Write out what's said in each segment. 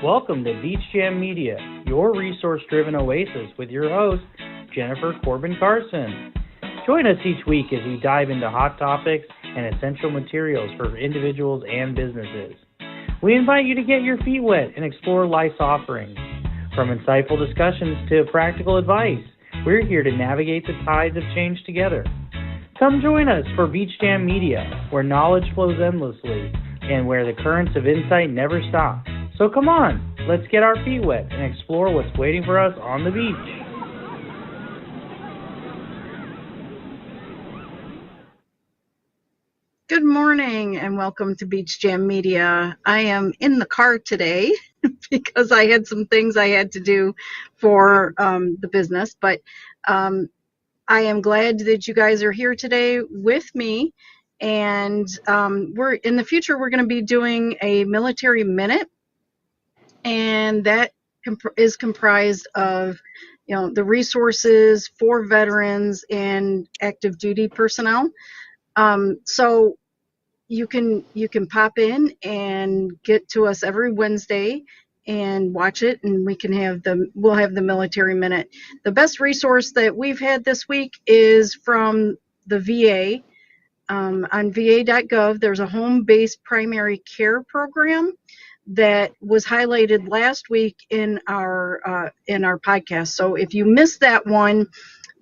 Welcome to Beach Jam Media, your resource-driven oasis with your host, Jennifer Corbin-Carson. Join us each week as we dive into hot topics and essential materials for individuals and businesses. We invite you to get your feet wet and explore life's offerings. From insightful discussions to practical advice, we're here to navigate the tides of change together. Come join us for Beach Jam Media, where knowledge flows endlessly and where the currents of insight never stop. So come on, let's get our feet wet and explore what's waiting for us on the beach. Good morning and welcome to Beach Jam Media. I am in the car today because I had some things I had to do for the business, but I am glad that you guys are here today with me. And we're in the future, we're going to be doing a military minute, and that is comprised of the resources for veterans and active duty personnel. So you can pop in and get to us every Wednesday and watch it, and we'll have the military minute. The best resource that we've had this week is from the VA. On va.gov, there's a home-based primary care program that was highlighted last week in our podcast. So if you missed that one,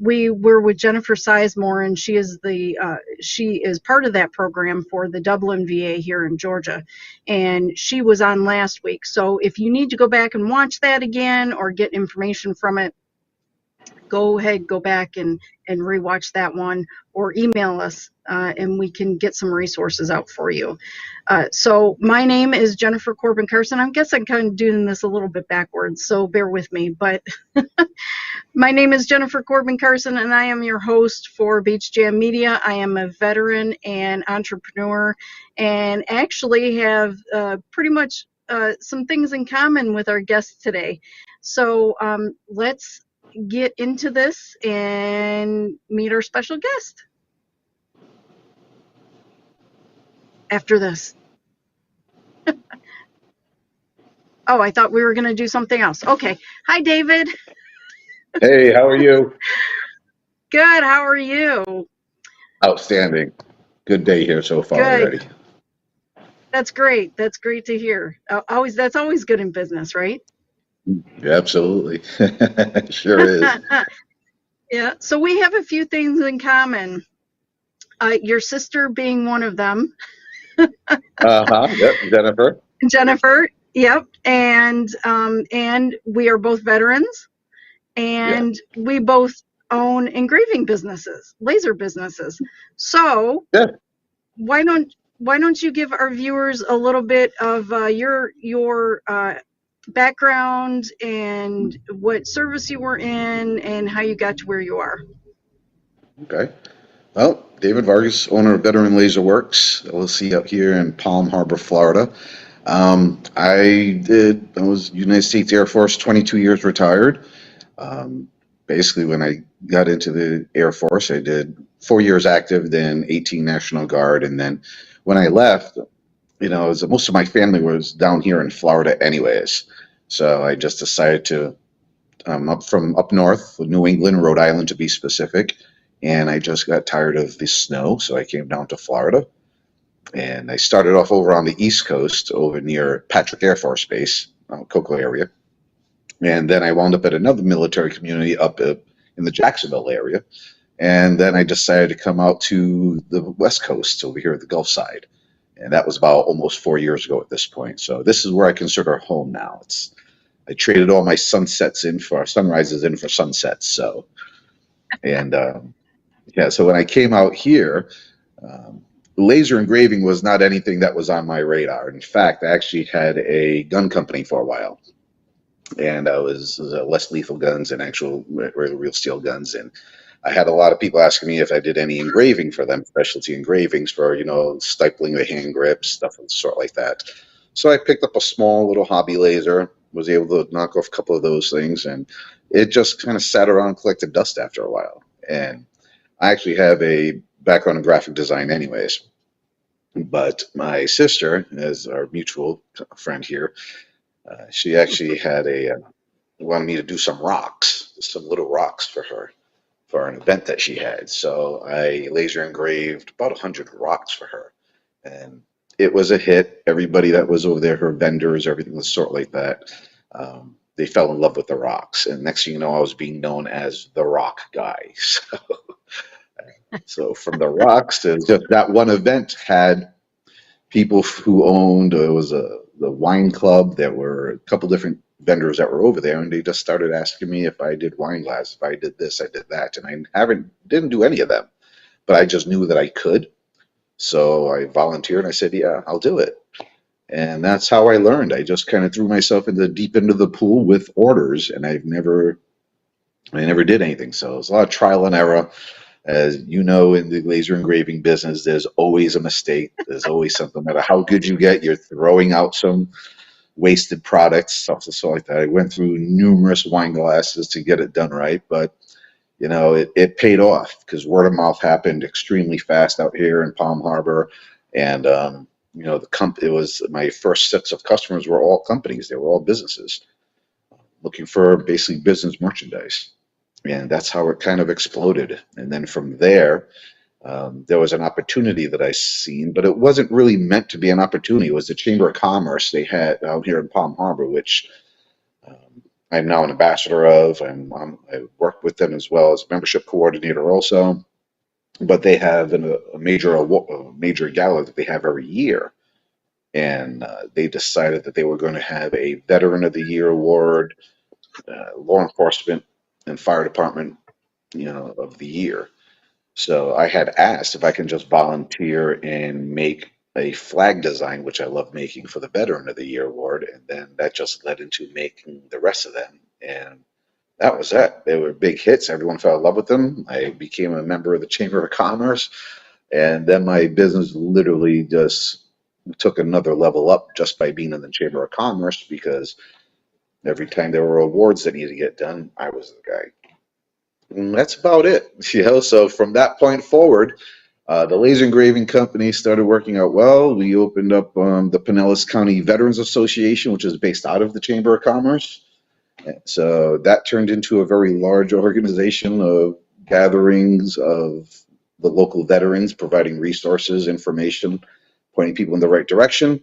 we were with Jennifer Sizemore, and she is part of that program for the Dublin VA here in Georgia, and she was on last week. So if you need to go back and watch that again or get information from it, go ahead, go back and rewatch that one, or email us and we can get some resources out for you. So my name is Jennifer Corbin-Carson. I guess I'm kind of doing this a little bit backwards, so bear with me. But my name is Jennifer Corbin-Carson, and I am your host for Beach Jam Media. I am a veteran and entrepreneur, and actually have pretty much some things in common with our guests today. So let's get into this and meet our special guest after this. Oh, I thought we were going to do something else. Okay. Hi, David. Hey, how are you? Good. How are you? Outstanding. Good day here so far already. That's great. That's great to hear. That's always good in business, right? Yeah, absolutely. Sure is. Yeah. So we have a few things in common. Your sister being one of them. Yep, Jennifer. Jennifer. Yep. And we are both veterans, and we both own engraving businesses, laser businesses. So why don't you give our viewers a little bit of your background and what service you were in and how you got to where you are. Okay. Well, David Vargas, owner of Veteran Laser Works, LLC out here in Palm Harbor, Florida. I was United States Air Force, 22 years retired. Basically, when I got into the Air Force, I did 4 years active, then 18 National Guard. And then when I left, most of my family was down here in Florida anyways. So I just decided to, up north, New England, Rhode Island to be specific. And I just got tired of the snow, so I came down to Florida. And I started off over on the East Coast, over near Patrick Air Force Base, Cocoa area. And then I wound up at another military community up in the Jacksonville area. And then I decided to come out to the West Coast, over here at the Gulf side. And that was about almost 4 years ago at this point. So this is where I consider home now. I traded all my sunrises in for sunsets. So, and so when I came out here, laser engraving was not anything that was on my radar. In fact, I actually had a gun company for a while. And I was less lethal guns and actual real steel guns. And I had a lot of people asking me if I did any engraving for them, specialty engravings for, stippling the hand grips, stuff of the sort like that. So I picked up a small little hobby laser, was able to knock off a couple of those things, and it just kind of sat around and collected dust after a while. And I actually have a background in graphic design anyways. But my sister, as our mutual friend here, She actually wanted me to do some rocks, some little rocks for her for an event that she had. So I laser engraved about 100 rocks for her. And it was a hit. Everybody that was over there, her vendors, everything was sort of like that. They fell in love with the rocks. And next thing you know, I was being known as the rock guy. So from the rocks to just that one event had people who owned, it was the wine club. There were a couple different vendors that were over there, and they just started asking me if I did wine glass, if I did this, I did that, and I didn't do any of them, but I just knew that I could. So I volunteered and I said, yeah, I'll do it. And that's how I learned. I just kind of threw myself in the deep end of the pool with orders, and I never did anything. So it was a lot of trial and error. As you know, in the laser engraving business, there's always a mistake. There's always something. No matter how good you get, you're throwing out some wasted products, stuff so like that. I went through numerous wine glasses to get it done right, but it paid off because word of mouth happened extremely fast out here in Palm Harbor, and it was my first sets of customers were all companies. They were all businesses looking for basically business merchandise, and that's how it kind of exploded. And then from there, there was an opportunity that I seen, but it wasn't really meant to be an opportunity. It was the Chamber of Commerce they had out here in Palm Harbor, which I'm now an ambassador of. I work with them as well as membership coordinator also. But they have a major gala that they have every year, and they decided that they were going to have a Veteran of the Year award, law enforcement and fire department, of the year. So I had asked if I can just volunteer and make a flag design, which I love making for the Veteran of the Year award, and then that just led into making the rest of them. And that was it. They were big hits. Everyone fell in love with them. I became a member of the Chamber of Commerce, and then my business literally just took another level up just by being in the Chamber of Commerce, because every time there were awards that needed to get done, I was the guy. And that's about it. So from that point forward, the laser engraving company started working out well. We opened up the Pinellas County Veterans Association, which is based out of the Chamber of Commerce. So that turned into a very large organization of gatherings of the local veterans, providing resources, information, pointing people in the right direction.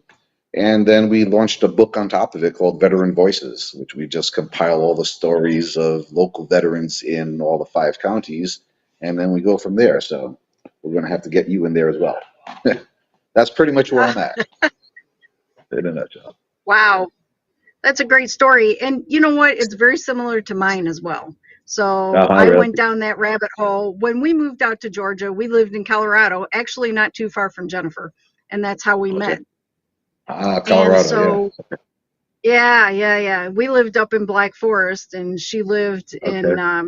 And then we launched a book on top of it called Veteran Voices, which we just compile all the stories of local veterans in all the 5 counties. And then we go from there. So we're going to have to get you in there as well. That's pretty much where I'm at, in a nutshell. Wow. That's a great story. And you know what? It's very similar to mine as well. So I Really? went down that rabbit hole. When we moved out to Georgia, we lived in Colorado, actually not too far from Jennifer. And that's how we met. Colorado, and so, yeah. We lived up in Black Forest, and she lived in not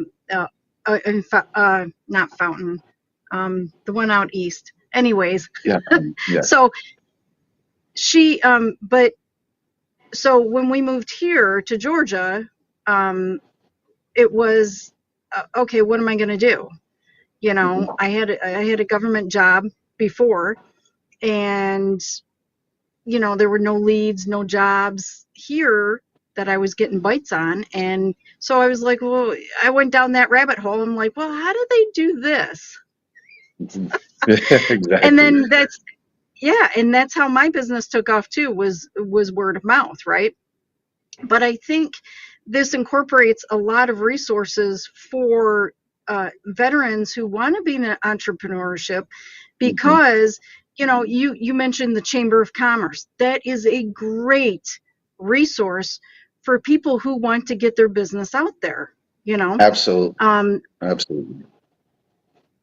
Fountain, the one out east. Anyways, yeah. So she, so when we moved here to Georgia, it was okay. What am I going to do? I had a government job before, and there were no leads, no jobs here that I was getting bites on. And so I was like, well, I went down that rabbit hole. I'm like, well, how do they do this? Exactly. And then that's how my business took off too, was word of mouth, right? But I think this incorporates a lot of resources for veterans who want to be in entrepreneurship, because you mentioned the Chamber of Commerce. That is a great resource for people who want to get their business out there. Absolutely. Absolutely.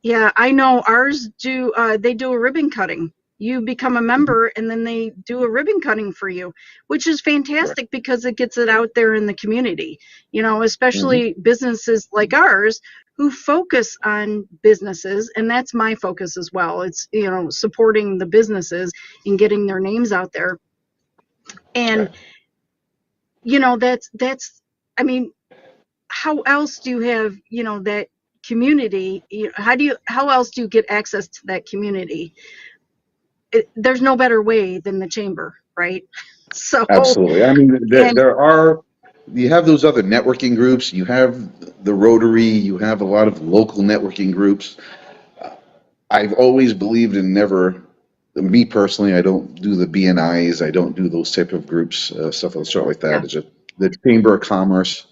Yeah, I know ours do. They do a ribbon cutting. You become a member, and then they do a ribbon cutting for you, which is fantastic because it gets it out there in the community. Especially businesses like ours who focus on businesses, and that's my focus as well. It's supporting the businesses and getting their names out there. And that's I mean, how else do you have that community? How else do you get access to that community? There's no better way than the chamber, right? So, Absolutely. I mean, and you have those other networking groups, you have the Rotary, you have a lot of local networking groups. I've always believed in never, me personally, I don't do the BNIs, I don't do those type of groups, stuff of the sort like that. yeah, It's just the Chamber of Commerce.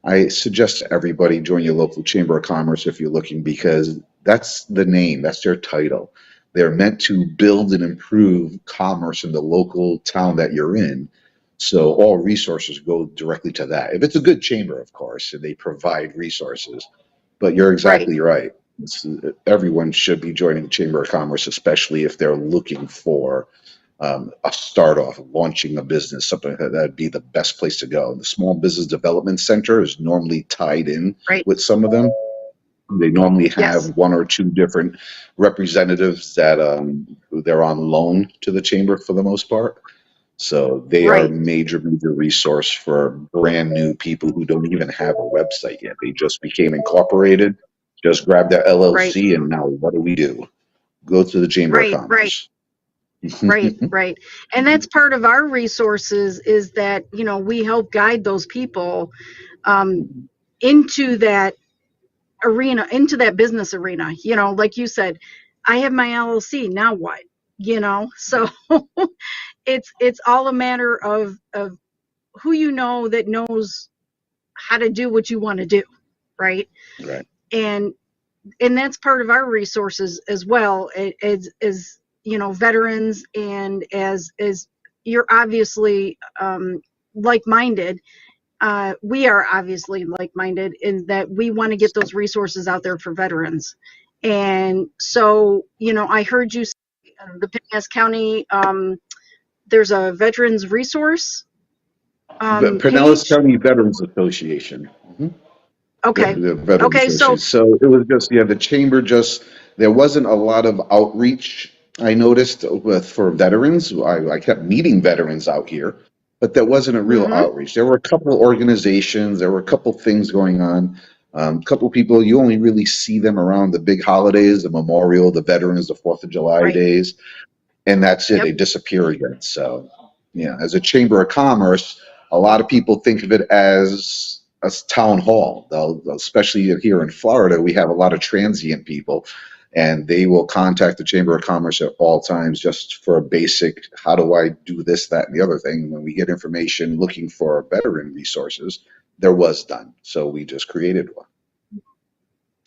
I suggest to everybody join your local Chamber of Commerce if you're looking, because that's the name, that's their title. They're meant to build and improve commerce in the local town that you're in. So all resources go directly to that. If it's a good chamber, of course, and they provide resources. But you're right, exactly right. It's, everyone should be joining the Chamber of Commerce, especially if they're looking for a start off, launching a business, something like that. That'd be the best place to go. The Small Business Development Center is normally tied in right, with some of them. They normally yes, have one or two different representatives that they're on loan to the chamber for the most part. So they are a right, major resource for brand new people who don't even have a website yet. They just became incorporated, just grabbed their right, LLC, and now what do? Go to the Chamber of right. Commerce. Right, right. And that's part of our resources is that, we help guide those people um, into that arena, into that business arena. Like you said, I have my LLC, now what? So it's all a matter of who that knows how to do what you want to do, right? Right. And and that's part of our resources as well as veterans, and as you're obviously like-minded. We are obviously like-minded in that we want to get those resources out there for veterans. And so, I heard you say the Pinellas County, there's a veterans resource Pinellas page. County Veterans Association. Okay. The Veterans Okay. So, Association. So it was just, yeah, the chamber just, there wasn't a lot of outreach I noticed with for veterans. I kept meeting veterans out here, but there wasn't a real mhm, outreach. There were a couple of organizations, there were a couple things going on. A couple of people, you only really see them around the big holidays, the Memorial, the Veterans, the 4th of July right. days, and that's it. Yep. They disappear again. So, yeah, as a chamber of commerce, a lot of people think of it as a town hall. Especially here in Florida, we have a lot of transient people, and they will contact the Chamber of Commerce at all times just for a basic, how do I do this, that, and the other thing. When we get information looking for veteran resources, there was none. So we just created one.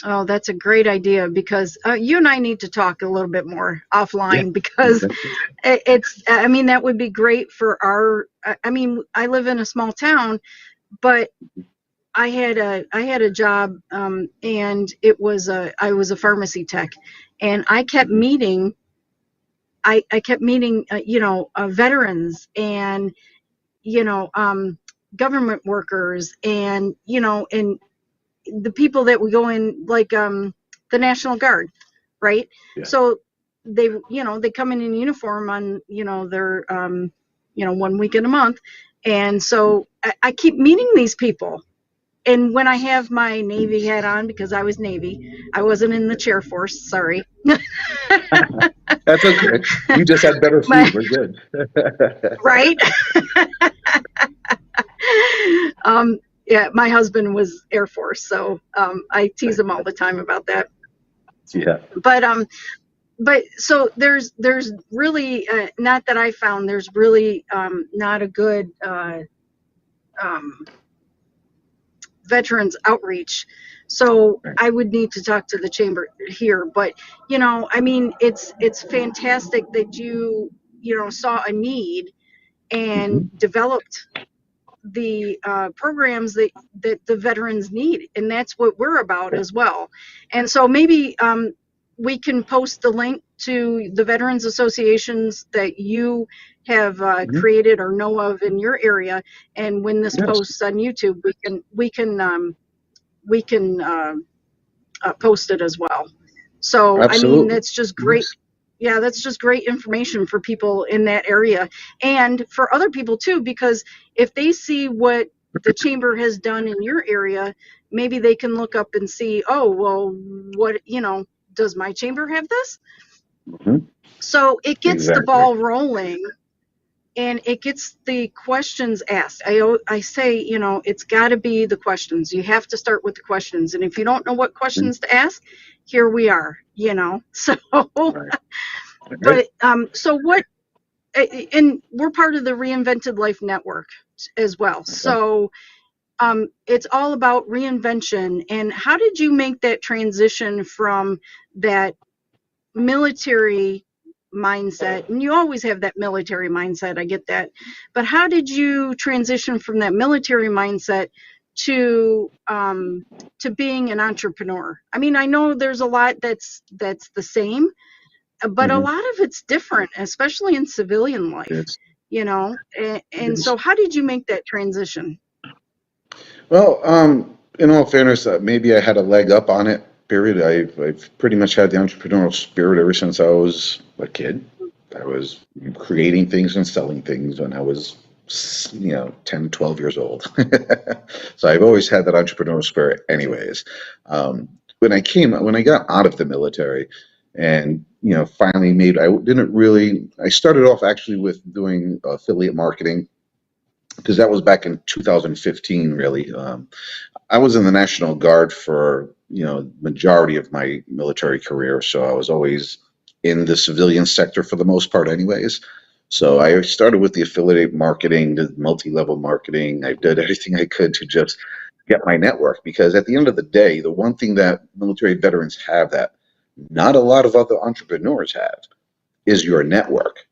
Oh, that's a great idea, because you and I need to talk a little bit more Yeah. offline, because I mean, that would be great for I mean, I live in a small town, but I had a job, and I was a pharmacy tech, and I kept meeting, veterans, and, government workers, and the people that would go in, like the National Guard, right? Yeah. So they come in uniform on their 1 week in a month, and so I keep meeting these people. And when I have my Navy hat on, because I was Navy, I wasn't in the chair force, sorry. That's okay. You just had better My food. We're good. right. Yeah, my husband was Air Force, so I tease him all the time about that. Yeah. But so there's really not that I found, there's really not a good um, veterans outreach. So I would need to talk to the chamber here. But I mean, it's fantastic that you saw a need and Hmm. developed the programs that the veterans need, and that's what we're about as well. And so maybe we can post the link to the veterans associations that you have Hmm. created or know of in your area, and when this Yes, posts on YouTube, we can post it as well. So I mean, absolutely. that's just great. Yes. Yeah, that's just great information for people in that area, and for other people too, because if they see what the chamber has done in your area, maybe they can look up and see, oh, well, what, does my chamber have this? Hmm. So it gets the Exactly. ball rolling, and it gets the questions asked. I say, it's got to be the questions. You have to start with the questions. And if you don't know what questions to ask, here we are, So, Right. Right. but so what, and we're part of the Reinvented Life Network as well. Okay. So it's all about reinvention. And how did you make that transition from that military mindset? And you always have that military mindset, I get that, but how did you transition from that military mindset to being an entrepreneur? I mean, I know there's a lot that's the same, but a Mhm. lot of it's different, especially in civilian life, Yes. and Yes. so how did you make that transition? Well, in all fairness, maybe I had a leg up on it. Period. I've pretty much had the entrepreneurial spirit ever since I was a kid. I was creating things and selling things when I was, 10, 12 years old. So I've always had that entrepreneurial spirit anyways. When I got out of the military and, finally I started off actually with doing affiliate marketing because that was back in 2015, really. I was in the National Guard for, majority of my military career, so I was always in the civilian sector for the most part anyways. So I started with the affiliate marketing, the multi-level marketing. I did everything I could to just get my network because at the end of the day, the one thing that military veterans have that not a lot of other entrepreneurs have is your network.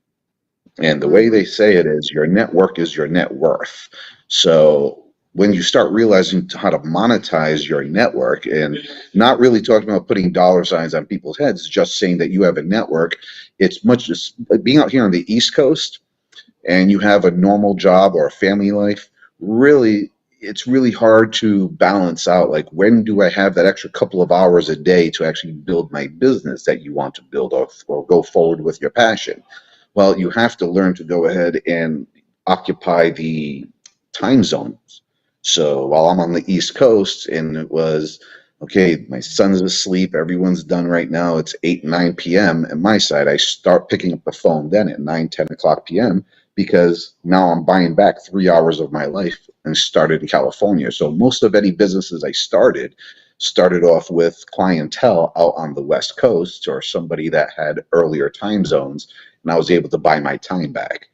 And the way Hmm. they say it is your network is your net worth. So when you start realizing how to monetize your network and not really talking about putting dollar signs on people's heads, just saying that you have a network, it's much just being out here on the East Coast and you have a normal job or a family life, really, it's really hard to balance out like when do I have that extra couple of hours a day to actually build my business that you want to build or go forward with your passion. Well, you have to learn to go ahead and occupy the time zones. So while I'm on the East Coast and it was, okay, my son's asleep, everyone's done right now, it's 8, 9 p.m. At my side, I start picking up the phone then at 9, 10 o'clock p.m. because now I'm buying back 3 hours of my life and started in California. So most of any businesses I started off with clientele out on the West Coast or somebody that had earlier time zones, and I was able to buy my time back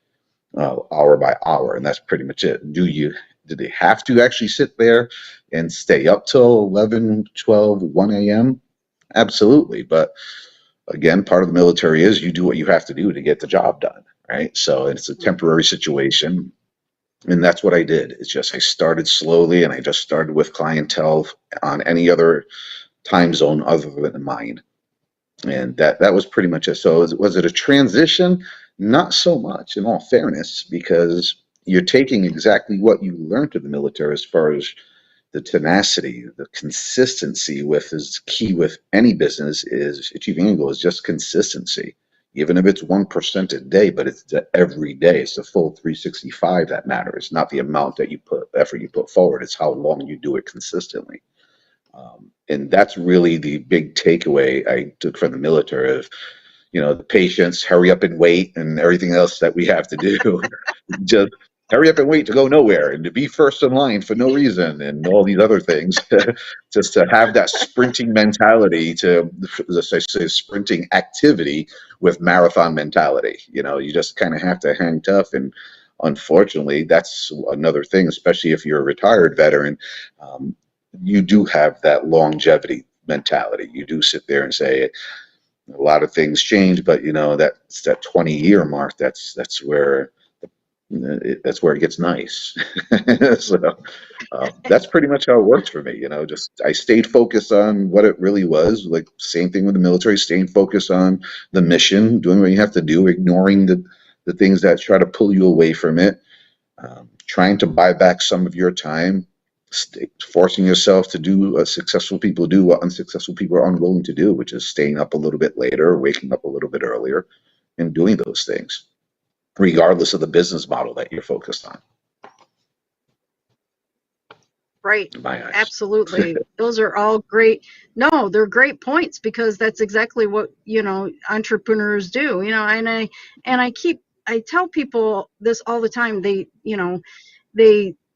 hour by hour, and that's pretty much it. Do they have to actually sit there and stay up till 11, 12, 1 a.m.? Absolutely. But again, part of the military is you do what you have to do to get the job done, right? So it's a temporary situation. And that's what I did. It's just I started slowly and I just started with clientele on any other time zone other than mine. And that was pretty much it. So was it a transition? Not so much, in all fairness, because you're taking exactly what you learned in the military as far as the tenacity, the consistency with is key with any business is achieving any goal is just consistency. Even if it's 1% a day, but it's every day. It's the full 365 that matters, not the amount that you put effort you put forward. It's how long you do it consistently. And that's really the big takeaway I took from the military of, the patience, hurry up and wait, and everything else that we have to do. Just hurry up and wait to go nowhere and to be first in line for no reason and all these other things. Just to have that sprinting mentality to, as I say, sprinting activity with marathon mentality. You just kind of have to hang tough. And unfortunately, that's another thing, especially if you're a retired veteran. Um, you do have that longevity mentality. You do sit there and say, a lot of things change, but that's that 20-year mark. That's where it gets nice. So that's pretty much how it worked for me. Just I stayed focused on what it really was. Like same thing with the military, staying focused on the mission, doing what you have to do, ignoring the things that try to pull you away from it, trying to buy back some of your time, forcing yourself to do what successful people do, what unsuccessful people are unwilling to do, which is staying up a little bit later, waking up a little bit earlier, and doing those things, regardless of the business model that you're focused on, Right. in my eyes. Absolutely. Those are all great. No, they're great points because that's exactly what, entrepreneurs do, and I I tell people this all the time. They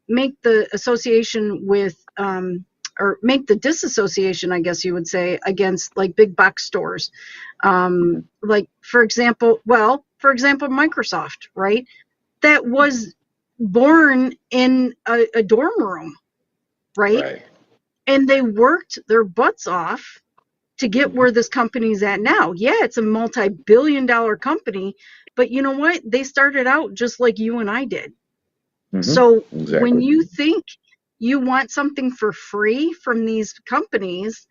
make the association with, or make the disassociation, I guess you would say, against like big box stores. Like, for example, Microsoft, right? That was born in a dorm room, right? Right. And they worked their butts off to get where this company's at now. Yeah, it's a multi-billion-dollar company, but you know what? They started out just like you and I did. So when Exactly. you think you want something for free from these companies,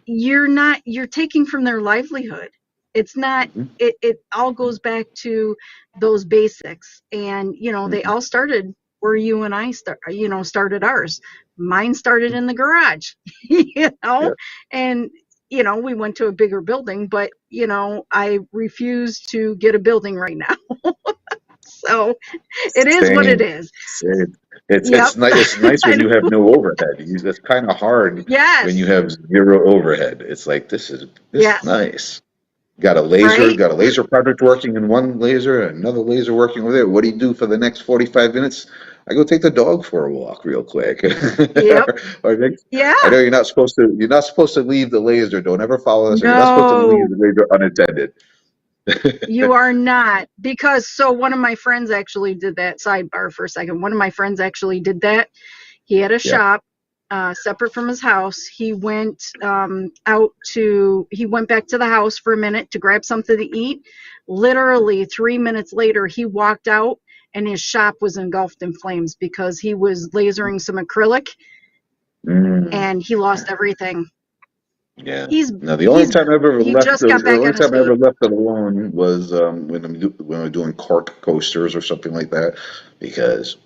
you're taking from their livelihood. It's not, it all goes back to those basics. And, they all started where you and I started ours. Mine started in the garage, Yeah. and, we went to a bigger building, but, I refuse to get a building right now. So it is what it Same. is. Same. It's Yep. it's nice when you have no overhead. It's kind of hard when you Yes. have zero overhead. It's like this is Yes. nice. Got Right. a laser project working in one laser, another laser working over there. What do you do for the next 45 minutes? I go take the dog for a walk real quick. Yep. Or I Yeah. know you're not supposed to leave the laser. Don't ever follow this. You're not supposed to leave No. the laser unattended. You are not, because so one of my friends actually did that. Sidebar for a second. One of my friends actually did that. He had a Yeah. shop separate from his house. He went he went back to the house for a minute to grab something to eat. Literally 3 minutes later, he walked out and his shop was engulfed in flames because he was lasering some acrylic Mm. and he lost everything. Yeah. He's Now he just got the back only on his time I feet. ever left it alone was when we're doing cork coasters or something like that, because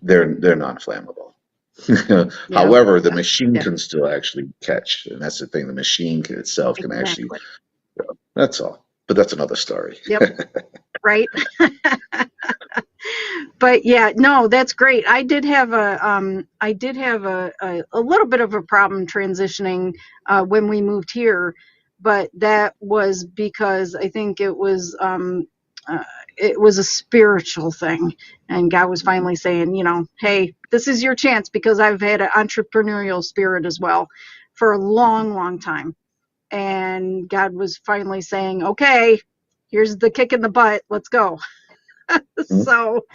they're non-flammable. Yeah, However, the machine yeah, can still actually catch, and that's the thing. The machine itself can actually. exactly. That's all. But that's another story. Yep, right. But yeah, no, that's great. I did have a little bit of a problem transitioning when we moved here, but that was because I think uh, it was a spiritual thing, and God was finally saying, hey, this is your chance, because I've had an entrepreneurial spirit as well for a long, long time, and God was finally saying, okay, here's the kick in the butt, let's go. So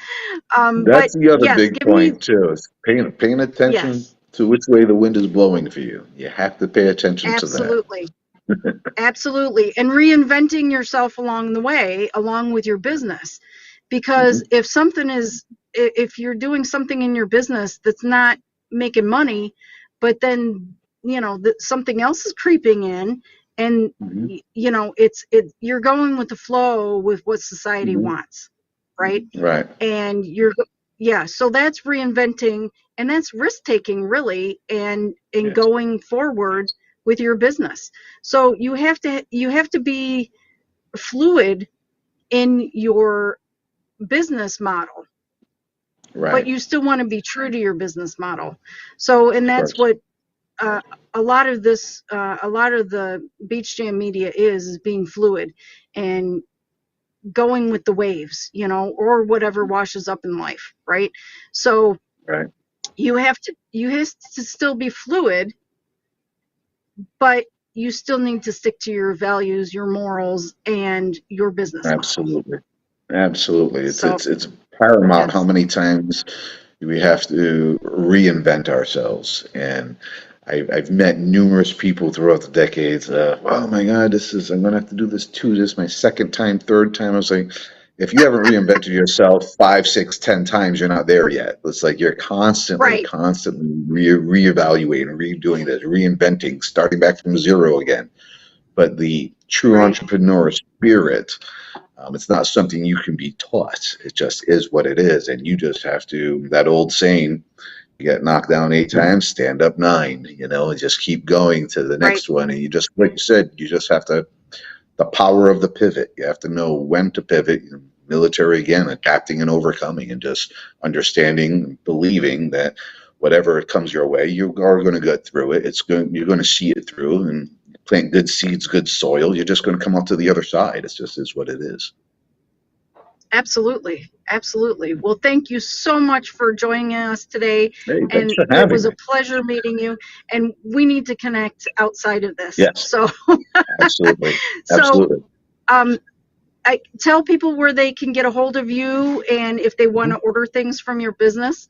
but That's the other yes, big give me, point too, is paying attention yes, to which way the wind is blowing for you. You have to pay attention to that. absolutely. Absolutely. And reinventing yourself along the way, along with your business. Because Mhm. if you're doing something in your business that's not making money, but then, something else is creeping in, and, Mhm. you're going with the flow with what society Mhm. wants, right? Right. And yeah, so that's reinventing, and that's risk taking, really, and Yes. going forward with your business. So you have to be fluid in your business model, but Right. you still want to be true to your business model. So, and Of that's course. what a lot of the Beach Jam media is being fluid and going with the waves, or whatever washes up in life, right? So Right. you have to still be fluid, but you still need to stick to your values, your morals, and your business model. Absolutely. Absolutely. So It's paramount how yes, many times we have to reinvent ourselves. And I've met numerous people throughout the decades. Oh my God, I'm going to have to do this too. This is my second time, third time. I was like, if you haven't reinvented yourself 5, 6, 10 times, you're not there yet. It's like you're right, constantly reevaluating, redoing this, reinventing, starting back from zero again. But the true right, entrepreneur spirit, it's not something you can be taught. It just is what it is. And you just have to, that old saying, you get knocked down 8 times, stand up 9, and just keep going to the right, next one. And you just, like you said, you just have to, the power of the pivot. You have to know when to pivot. Military, again, adapting and overcoming, and just understanding, believing that whatever comes your way, you are going to get through it. You're going to see it through, and plant good seeds, good soil. You're just going to come out to the other side. It just is what it is. Absolutely. Absolutely. Well, thank you so much for joining us today. Hey, thanks And for it having was me. a pleasure meeting you. And we need to connect outside of this. Yes, So, absolutely. so Absolutely. um, I tell people where they can get a hold of you and if they want Mhm. to order things from your business.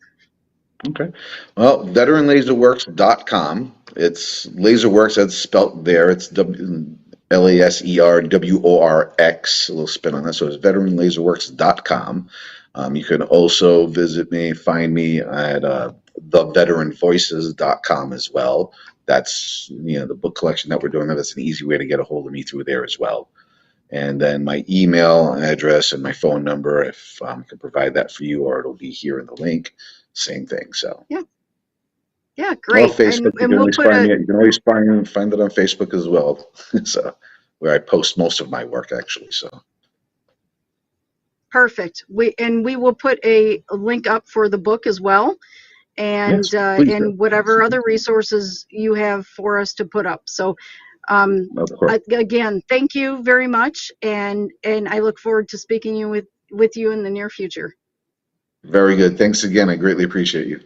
Okay. Well, veteranlaserworks.com. It's Laserworks, that's spelt there. It's LASERWORX, a little spin on that. So it's veteranlaserworks.com. You can also visit me, find me at theveteranvoices.com as well. That's, the book collection that we're doing. That's an easy way to get a hold of me through there as well. And then my email address and my phone number, if I can provide that for you, or it'll be here in the link. Same thing. So, Yeah. Yeah, or great. Facebook. You And can we'll always put find a me. You can always find it on Facebook as well. So, where I post most of my work actually. So, perfect. We will put a link up for the book as well. yes, please do. And whatever other resources you have for us to put up. So Of course. again, thank you very much, and I look forward to speaking with you in the near future. Very good. Thanks again. I greatly appreciate you.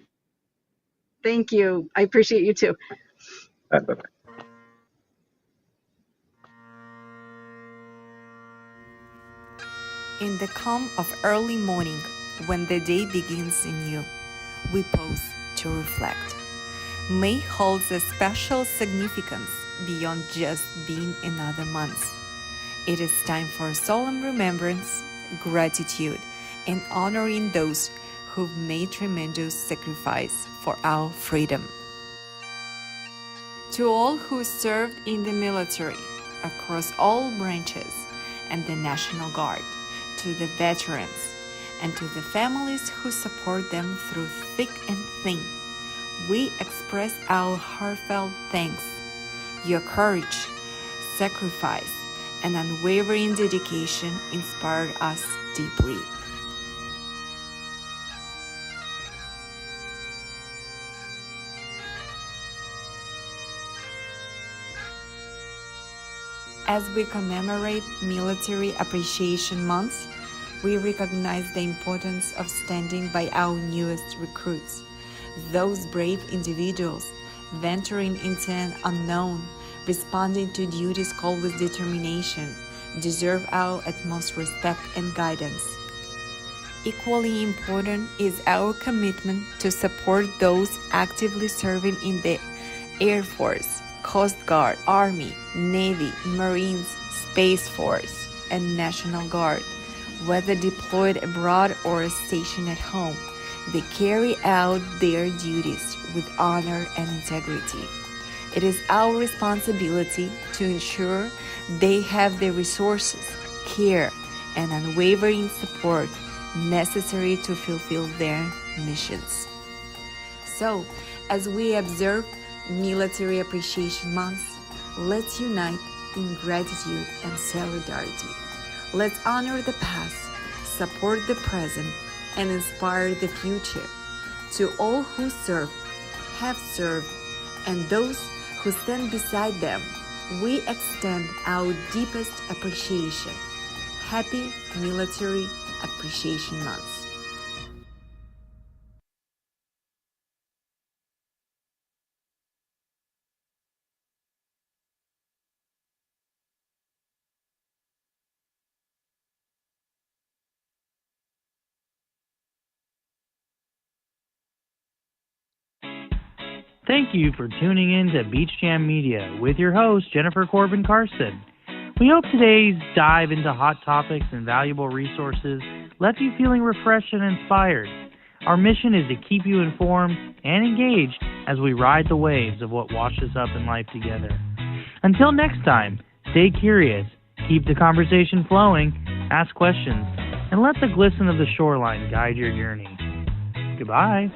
Thank you. I appreciate you too. Bye. In the calm of early morning, when the day begins anew, we pause to reflect. May holds a special significance beyond just being another month. It is time for solemn remembrance, gratitude, and honoring those who've made tremendous sacrifice for our freedom. To all who served in the military across all branches and the National Guard, to the veterans, and to the families who support them through thick and thin, we express our heartfelt thanks. Your courage, sacrifice, and unwavering dedication inspired us deeply. As we commemorate Military Appreciation Month, we recognize the importance of standing by our newest recruits. Those brave individuals venturing into an unknown, responding to duties called with determination, deserve our utmost respect and guidance. Equally important is our commitment to support those actively serving in the Air Force, Coast Guard, Army, Navy, Marines, Space Force, and National Guard. Whether deployed abroad or stationed at home, they carry out their duties with honor and integrity. It is our responsibility to ensure they have the resources, care, and unwavering support necessary to fulfill their missions. So, as we observe Military Appreciation Month, let's unite in gratitude and solidarity. Let's honor the past, support the present, and inspire the future. To all who serve, have served, and those who stand beside them, we extend our deepest appreciation. Happy Military Appreciation Month. Thank you for tuning in to Beach Jam Media with your host, Jennifer Corbin-Carson. We hope today's dive into hot topics and valuable resources left you feeling refreshed and inspired. Our mission is to keep you informed and engaged as we ride the waves of what washes up in life together. Until next time, stay curious, keep the conversation flowing, ask questions, and let the glisten of the shoreline guide your journey. Goodbye.